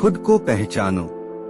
खुद को पहचानो।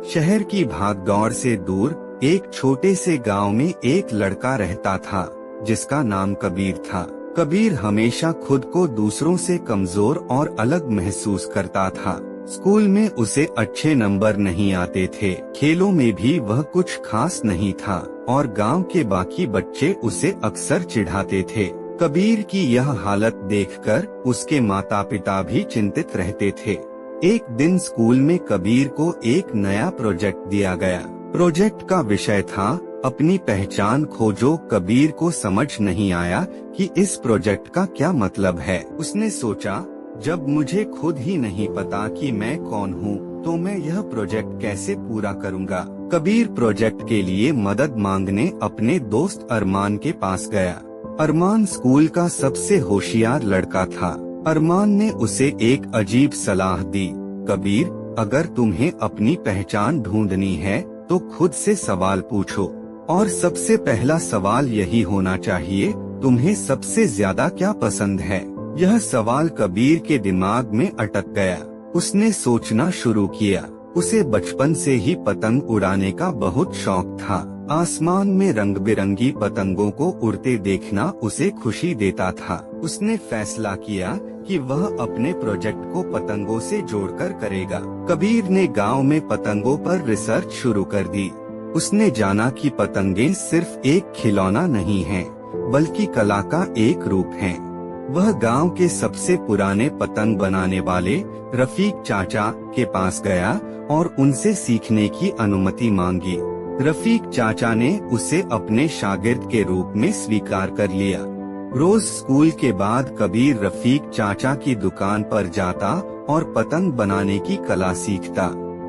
शहर की भागदौड़ से दूर एक छोटे से गांव में एक लड़का रहता था जिसका नाम कबीर था। कबीर हमेशा खुद को दूसरों से कमजोर और अलग महसूस करता था। स्कूल में उसे अच्छे नंबर नहीं आते थे, खेलों में भी वह कुछ खास नहीं था और गांव के बाकी बच्चे उसे अक्सर चिढ़ाते थे। कबीर की यह हालत देखकर उसके माता पिता भी चिंतित रहते थे। एक दिन स्कूल में कबीर को एक नया प्रोजेक्ट दिया गया। प्रोजेक्ट का विषय था अपनी पहचान खोजो। कबीर को समझ नहीं आया कि इस प्रोजेक्ट का क्या मतलब है। उसने सोचा, जब मुझे खुद ही नहीं पता कि मैं कौन हूँ, तो मैं यह प्रोजेक्ट कैसे पूरा करूँगा। कबीर प्रोजेक्ट के लिए मदद मांगने अपने दोस्त अरमान के पास गया। अरमान स्कूल का सबसे होशियार लड़का था। अरमान ने उसे एक अजीब सलाह दी, कबीर, अगर तुम्हें अपनी पहचान ढूंढनी है तो खुद से सवाल पूछो, और सबसे पहला सवाल यही होना चाहिए, तुम्हें सबसे ज्यादा क्या पसंद है। यह सवाल कबीर के दिमाग में अटक गया। उसने सोचना शुरू किया। उसे बचपन से ही पतंग उड़ाने का बहुत शौक था। आसमान में रंग बिरंगी पतंगों को उड़ते देखना उसे खुशी देता था। उसने फैसला किया कि वह अपने प्रोजेक्ट को पतंगों से जोड़कर करेगा। कबीर ने गांव में पतंगों पर रिसर्च शुरू कर दी। उसने जाना कि पतंगें सिर्फ एक खिलौना नहीं हैं, बल्कि कला का एक रूप है। वह गांव के सबसे पुराने पतंग बनाने वाले रफीक चाचा के पास गया और उनसे सीखने की अनुमति मांगी। रफीक चाचा ने उसे अपने शागिर्द के रूप में स्वीकार कर लिया। रोज स्कूल के बाद कबीर रफीक चाचा की दुकान पर जाता और पतंग बनाने की कला सीखता।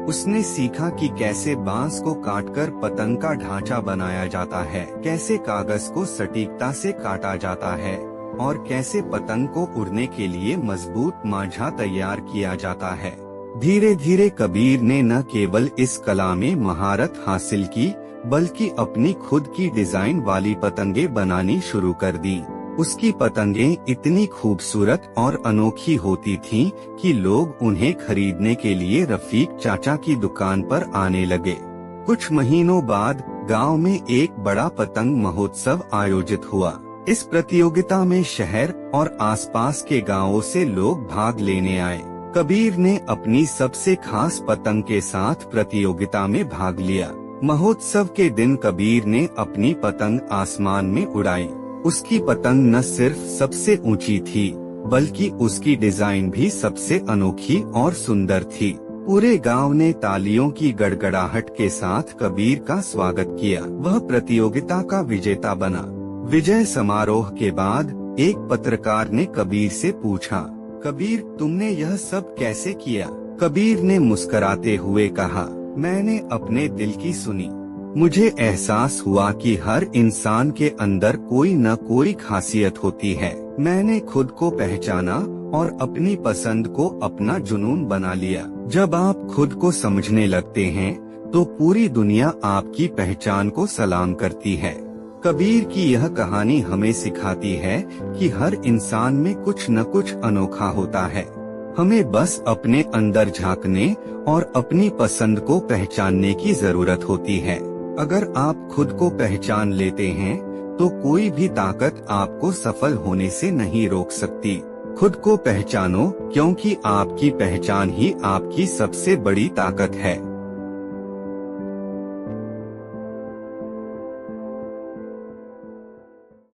उसने सीखा कि कैसे बांस को काटकर पतंग का ढांचा बनाया जाता है, कैसे कागज को सटीकता से काटा जाता है और कैसे पतंग को उड़ने के लिए मजबूत मांझा तैयार किया जाता है। धीरे धीरे कबीर ने न केवल इस कला में महारत हासिल की, बल्कि अपनी खुद की डिजाइन वाली पतंगें बनानी शुरू कर दी। उसकी पतंगें इतनी खूबसूरत और अनोखी होती थीं कि लोग उन्हें खरीदने के लिए रफीक चाचा की दुकान पर आने लगे। कुछ महीनों बाद गांव में एक बड़ा पतंग महोत्सव आयोजित हुआ। इस प्रतियोगिता में शहर और आसपास के गांवों से लोग भाग लेने आए। कबीर ने अपनी सबसे खास पतंग के साथ प्रतियोगिता में भाग लिया। महोत्सव के दिन कबीर ने अपनी पतंग आसमान में उड़ाई। उसकी पतंग न सिर्फ सबसे ऊंची थी, बल्कि उसकी डिजाइन भी सबसे अनोखी और सुंदर थी। पूरे गांव ने तालियों की गड़गड़ाहट के साथ कबीर का स्वागत किया। वह प्रतियोगिता का विजेता बना। विजय समारोह के बाद एक पत्रकार ने कबीर से पूछा, कबीर, तुमने यह सब कैसे किया। कबीर ने मुस्कुराते हुए कहा, मैंने अपने दिल की सुनी। मुझे एहसास हुआ कि हर इंसान के अंदर कोई न कोई खासियत होती है। मैंने खुद को पहचाना और अपनी पसंद को अपना जुनून बना लिया। जब आप खुद को समझने लगते हैं तो पूरी दुनिया आपकी पहचान को सलाम करती है। कबीर की यह कहानी हमें सिखाती है कि हर इंसान में कुछ न कुछ अनोखा होता है। हमें बस अपने अंदर झांकने और अपनी पसंद को पहचानने की जरूरत होती है। अगर आप खुद को पहचान लेते हैं तो कोई भी ताकत आपको सफल होने से नहीं रोक सकती। खुद को पहचानो, क्योंकि आपकी पहचान ही आपकी सबसे बड़ी ताकत है।